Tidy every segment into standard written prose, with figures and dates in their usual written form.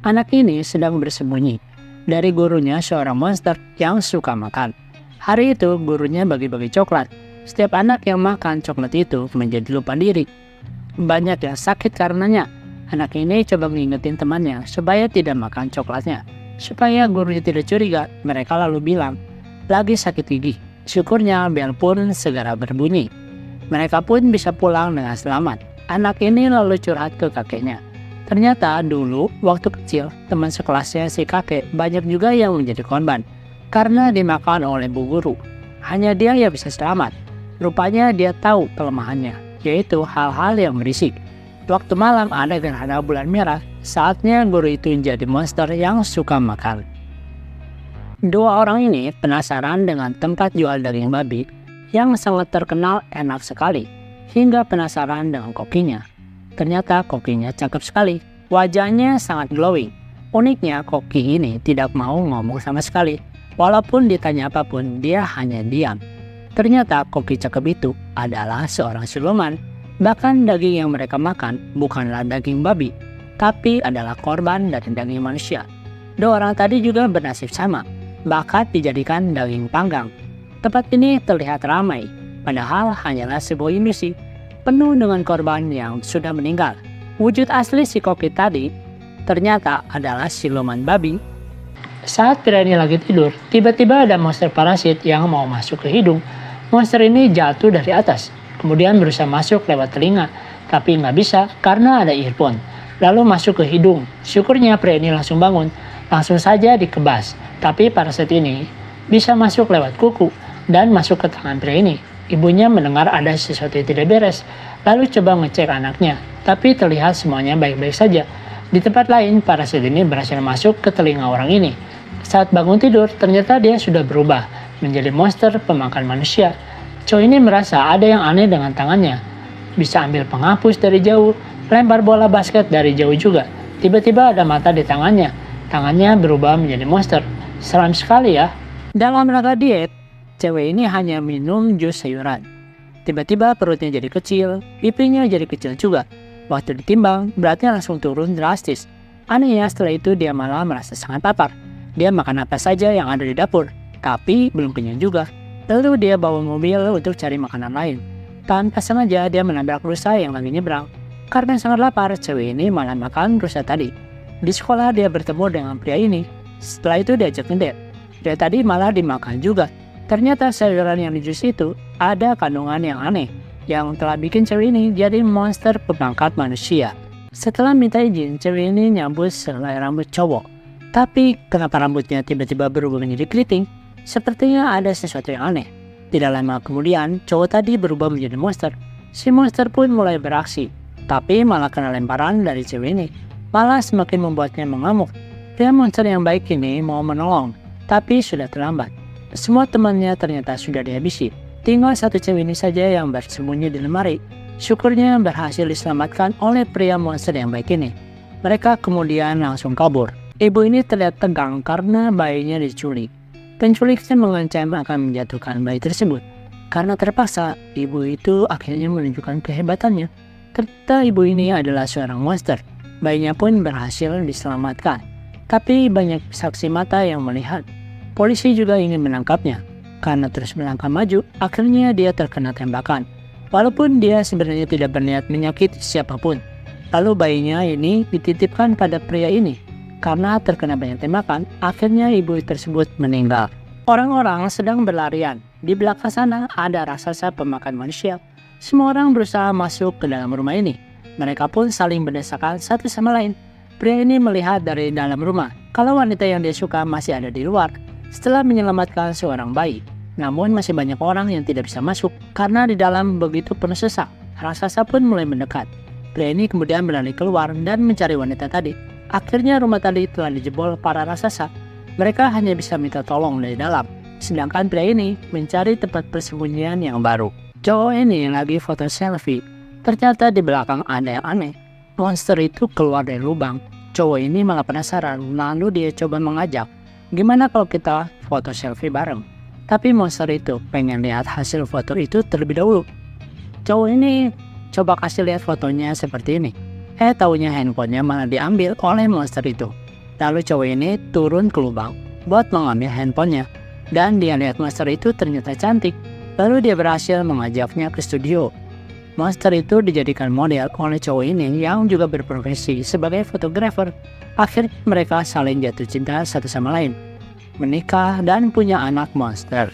Anak ini sedang bersembunyi dari gurunya, seorang monster yang suka makan. Hari itu gurunya bagi-bagi coklat. Setiap anak yang makan coklat itu menjadi lupa diri. Banyak yang sakit karenanya. Anak ini coba mengingetin temannya supaya tidak makan coklatnya. Supaya gurunya tidak curiga, mereka lalu bilang, lagi sakit gigi. Syukurnya bel pun segera berbunyi. Mereka pun bisa pulang dengan selamat. Anak ini lalu curhat ke kakeknya. Ternyata dulu waktu kecil teman sekelasnya si kakek banyak juga yang menjadi korban karena dimakan oleh bu guru. Hanya dia yang bisa selamat. Rupanya dia tahu kelemahannya, yaitu hal-hal yang berisik. Waktu malam ada gerhana bulan merah, saatnya guru itu menjadi monster yang suka makan. Dua orang ini penasaran dengan tempat jual daging babi yang sangat terkenal enak sekali, hingga penasaran dengan kokinya. Ternyata kokinya cakep sekali, wajahnya sangat glowing. Uniknya koki ini tidak mau ngomong sama sekali, walaupun ditanya apapun dia hanya diam. Ternyata koki cakep itu adalah seorang siluman. Bahkan daging yang mereka makan bukanlah daging babi, tapi adalah korban dari daging manusia. Dua orang tadi juga bernasib sama, bahkan dijadikan daging panggang. Tempat ini terlihat ramai, padahal hanyalah sebuah ilusi, penuh dengan korban yang sudah meninggal. Wujud asli si koki tadi ternyata adalah siluman babi. Saat pria ini lagi tidur, tiba-tiba ada monster parasit yang mau masuk ke hidung. Monster ini jatuh dari atas, kemudian berusaha masuk lewat telinga, tapi nggak bisa karena ada earphone. Lalu masuk ke hidung. Syukurnya pria ini langsung bangun, langsung saja dikebas. Tapi parasit ini bisa masuk lewat kuku dan masuk ke tangan pria ini. Ibunya mendengar ada sesuatu yang tidak beres, lalu coba ngecek anaknya, tapi terlihat semuanya baik-baik saja. Di tempat lain, parasit ini berhasil masuk ke telinga orang ini. Saat bangun tidur, ternyata dia sudah berubah menjadi monster pemakan manusia. Cowok ini merasa ada yang aneh dengan tangannya. Bisa ambil penghapus dari jauh, lempar bola basket dari jauh juga. Tiba-tiba ada mata di tangannya. Tangannya berubah menjadi monster. Seram sekali ya. Dalam rangka diet, cewek ini hanya minum jus sayuran. Tiba-tiba perutnya jadi kecil, pipinya jadi kecil juga. Waktu ditimbang, beratnya langsung turun drastis. Anehnya setelah itu dia malah merasa sangat lapar. Dia makan apa saja yang ada di dapur, tapi belum kenyang juga. Lalu dia bawa mobil untuk cari makanan lain. Tanpa sengaja dia menabrak rusa yang lagi nyebrang. Karena sangat lapar, cewek ini malah makan rusa tadi. Di sekolah dia bertemu dengan pria ini. Setelah itu diajak ngedate. Pria tadi malah dimakan juga. Ternyata sayuran yang di jus itu ada kandungan yang aneh yang telah bikin cewek ini jadi monster pemangkat manusia. Setelah minta izin, cewek ini nyambut selai rambut cowok. Tapi kenapa rambutnya tiba-tiba berubah menjadi keriting? Sepertinya ada sesuatu yang aneh. Tidak lama kemudian, cowok tadi berubah menjadi monster. Si monster pun mulai beraksi, tapi malah kena lemparan dari cewek ini. Malah semakin membuatnya mengamuk. Pria monster yang baik ini mau menolong, tapi sudah terlambat. Semua temannya ternyata sudah dihabisi. Tinggal satu cewek ini saja yang bersembunyi di lemari. Syukurnya berhasil diselamatkan oleh pria monster yang baik ini. Mereka kemudian langsung kabur. Ibu ini terlihat tegang karena bayinya diculik. Penculiknya mengancam akan menjatuhkan bayi tersebut. Karena terpaksa, ibu itu akhirnya menunjukkan kehebatannya. Ternyata ibu ini adalah seorang monster. Bayinya pun berhasil diselamatkan. Tapi banyak saksi mata yang melihat. Polisi juga ingin menangkapnya. Karena terus melangkah maju, akhirnya dia terkena tembakan. Walaupun dia sebenarnya tidak berniat menyakiti siapapun. Lalu bayinya ini dititipkan pada pria ini. Karena terkena banyak tembakan, akhirnya ibu tersebut meninggal. Orang-orang sedang berlarian. Di belakang sana ada raksasa pemakan manusia. Semua orang berusaha masuk ke dalam rumah ini. Mereka pun saling berdesakan satu sama lain. Pria ini melihat dari dalam rumah kalau wanita yang dia suka masih ada di luar setelah menyelamatkan seorang bayi. Namun masih banyak orang yang tidak bisa masuk karena di dalam begitu penuh sesak. Raksasa pun mulai mendekat. Pria ini kemudian berlari keluar dan mencari wanita tadi. Akhirnya rumah tadi telah dijebol para raksasa. Mereka hanya bisa minta tolong dari dalam. Sedangkan pria ini mencari tempat persembunyian yang baru. Cowok ini lagi foto selfie. Ternyata di belakang ada yang aneh. Monster itu keluar dari lubang. Cowok ini malah penasaran, lalu dia coba mengajak. Gimana kalau kita foto selfie bareng? Tapi monster itu pengen lihat hasil foto itu terlebih dahulu. Cowok ini coba kasih lihat fotonya seperti ini. Taunya handphonenya malah diambil oleh monster itu. Lalu cowok ini turun ke lubang buat mengambil handphonenya. Dan dia lihat monster itu ternyata cantik. Lalu dia berhasil mengajaknya ke studio. Monster itu dijadikan model oleh cowok ini yang juga berprofesi sebagai fotografer. Akhirnya mereka saling jatuh cinta satu sama lain, menikah dan punya anak monster.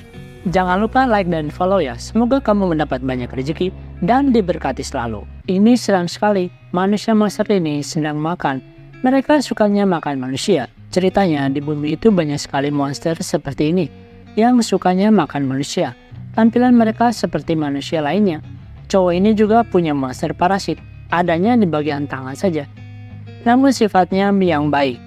Jangan lupa like dan follow ya. Semoga kamu mendapat banyak rezeki dan diberkati selalu. Ini serem sekali. Manusia monster ini sedang makan. Mereka sukanya makan manusia. Ceritanya di bumi itu banyak sekali monster seperti ini yang sukanya makan manusia. Tampilan mereka seperti manusia lainnya. Cowok ini juga punya monster parasit, adanya di bagian tangan saja. Namun sifatnya yang baik,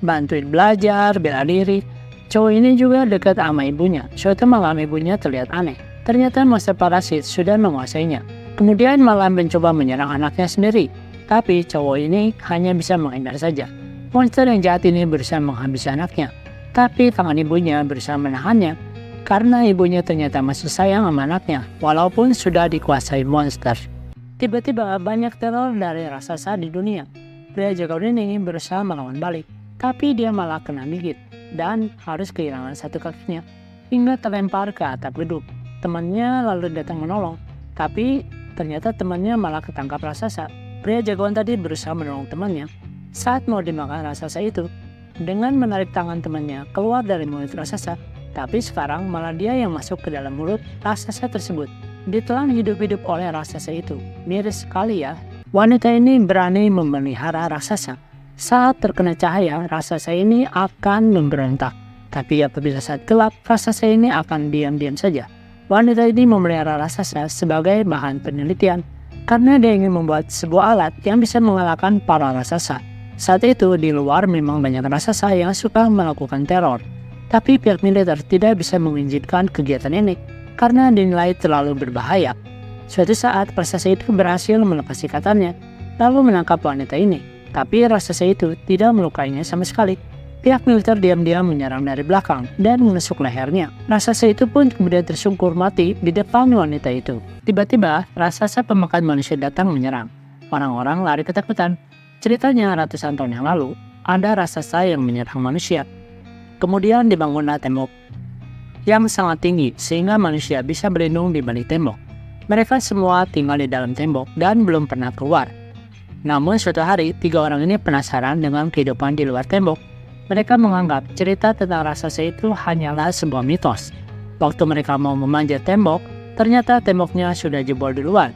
bantuin belajar, bela diri. Cowok ini juga dekat sama ibunya. Suatu malam ibunya terlihat aneh. Ternyata monster parasit sudah menguasainya. Kemudian malah mencoba menyerang anaknya sendiri. Tapi cowok ini hanya bisa menghindar saja. Monster yang jahat ini berusaha menghabisi anaknya. Tapi tangan ibunya berusaha menahannya. Karena ibunya ternyata masih sayang sama anaknya, walaupun sudah dikuasai monster. Tiba-tiba banyak teror dari raksasa di dunia. Pria jagoan ini berusaha melawan balik, tapi dia malah kena gigit dan harus kehilangan satu kakinya hingga terlempar ke atap gedung. Temannya lalu datang menolong, tapi ternyata temannya malah ketangkap raksasa. Pria jagoan tadi berusaha menolong temannya saat mau dimakan raksasa itu dengan menarik tangan temannya keluar dari mulut raksasa. Tapi sekarang malah dia yang masuk ke dalam mulut raksasa tersebut. Ditelan hidup-hidup oleh raksasa itu. Miris sekali ya. Wanita ini berani memelihara raksasa. Saat terkena cahaya, raksasa ini akan memberontak. Tapi apabila saat gelap, raksasa ini akan diam-diam saja. Wanita ini memelihara raksasa sebagai bahan penelitian karena dia ingin membuat sebuah alat yang bisa mengalahkan para raksasa. Saat itu di luar memang banyak raksasa yang suka melakukan teror. Tapi pihak militer tidak bisa mengizinkan kegiatan ini karena dinilai terlalu berbahaya. Suatu saat raksasa itu berhasil melepas ikatannya lalu menangkap wanita ini. Tapi raksasa itu tidak melukainya sama sekali. Pihak militer diam-diam menyerang dari belakang dan menusuk lehernya. Raksasa itu pun kemudian tersungkur mati di depan wanita itu. Tiba-tiba raksasa pemakan manusia datang menyerang. Orang-orang lari ketakutan. Ceritanya ratusan tahun yang lalu ada raksasa yang menyerang manusia. Kemudian dibangunlah tembok yang sangat tinggi sehingga manusia bisa berlindung di balik tembok. Mereka semua tinggal di dalam tembok dan belum pernah keluar. Namun suatu hari 3 orang ini penasaran dengan kehidupan di luar tembok. Mereka menganggap cerita tentang raksasa itu hanyalah sebuah mitos. Waktu mereka mau memanjat tembok, ternyata temboknya sudah jebol duluan.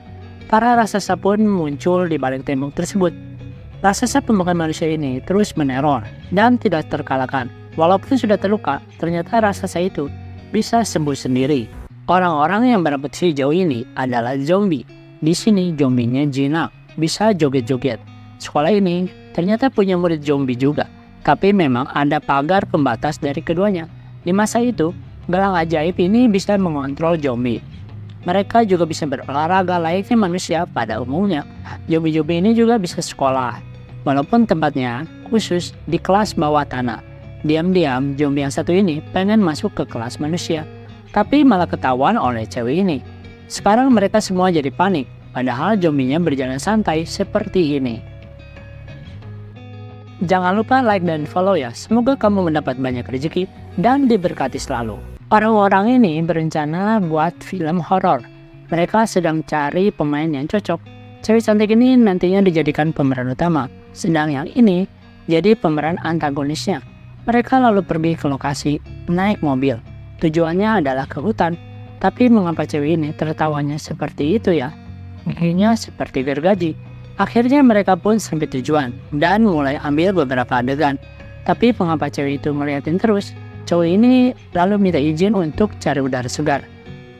Para raksasa pun muncul di balik tembok tersebut. Raksasa pemakan manusia ini terus meneror dan tidak terkalahkan. Walaupun sudah terluka, ternyata raksasa itu bisa sembuh sendiri. Orang-orang yang berambut hijau ini adalah zombie. Di sini zombinya jinak, bisa joget-joget. Sekolah ini ternyata punya murid zombie juga. Tapi memang ada pagar pembatas dari keduanya. Di masa itu, gelang ajaib ini bisa mengontrol zombie. Mereka juga bisa berolahraga layaknya manusia pada umumnya. Zombie-zombie ini juga bisa sekolah, walaupun tempatnya khusus di kelas bawah tanah. Diam-diam, zombie yang satu ini pengen masuk ke kelas manusia, tapi malah ketahuan oleh cewek ini. Sekarang mereka semua jadi panik, padahal zombinya berjalan santai seperti ini. Jangan lupa like dan follow ya. Semoga kamu mendapat banyak rezeki dan diberkati selalu. Orang-orang ini berencana buat film horor. Mereka sedang cari pemain yang cocok. Cewek cantik ini nantinya dijadikan pemeran utama, sedang yang ini jadi pemeran antagonisnya. Mereka lalu pergi ke lokasi naik mobil. Tujuannya adalah ke hutan. Tapi mengapa cewek ini tertawanya seperti itu ya? Akhirnya seperti gergaji. Akhirnya mereka pun sampai tujuan dan mulai ambil beberapa adegan. Tapi mengapa cewek itu ngeliatin terus? Cowok ini lalu minta izin untuk cari udara segar.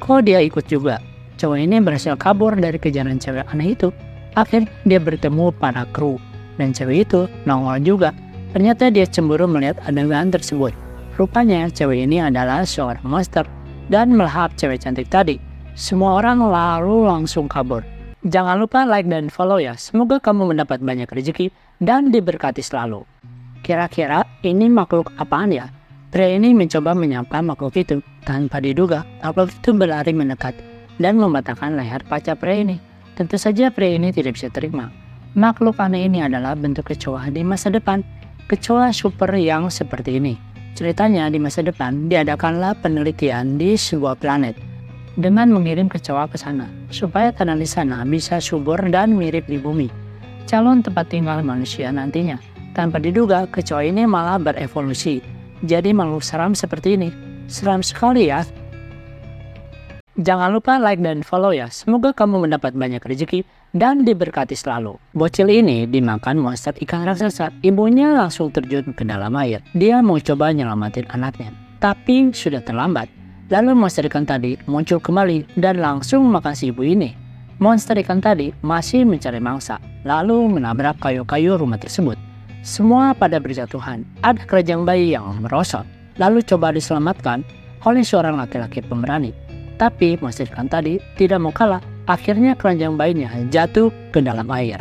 Kok dia ikut juga? Cowok ini berhasil kabur dari kejaran cewek aneh itu. Akhirnya dia bertemu para kru. Dan cewek itu nongol juga. Ternyata dia cemburu melihat adegan tersebut. Rupanya cewek ini adalah seorang monster dan melahap cewek cantik tadi. Semua orang lalu langsung kabur. Jangan lupa like dan follow ya. Semoga kamu mendapat banyak rezeki dan diberkati selalu. Kira-kira ini makhluk apaan ya? Pria ini mencoba menyapa makhluk itu. Tanpa diduga, makhluk itu berlari mendekat dan mematahkan leher pacar pria ini. Tentu saja pria ini tidak bisa terima. Makhluk aneh ini adalah bentuk kecoa di masa depan. kecoa super yang seperti ini. Ceritanya di masa depan diadakanlah penelitian di sebuah planet dengan mengirim kecoa ke sana supaya tanah di sana bisa subur dan mirip di bumi, calon tempat tinggal manusia nantinya. Tanpa diduga, kecoa ini malah berevolusi jadi makhluk seram seperti ini. Seram sekali ya. Jangan lupa like dan follow ya. Semoga kamu mendapat banyak rezeki dan diberkati selalu. Bocil ini dimakan monster ikan raksasa. Ibunya langsung terjun ke dalam air. Dia mau coba nyelamatin anaknya, tapi sudah terlambat. Lalu monster ikan tadi muncul kembali dan langsung makan si ibu ini. Monster ikan tadi masih mencari mangsa, lalu menabrak kayu-kayu rumah tersebut. Semua pada berjatuhan. Ada keranjang bayi yang merosot, lalu coba diselamatkan oleh seorang laki-laki pemberani. Tapi monster ikan tadi tidak mau kalah. Akhirnya keranjang bayinya jatuh ke dalam air.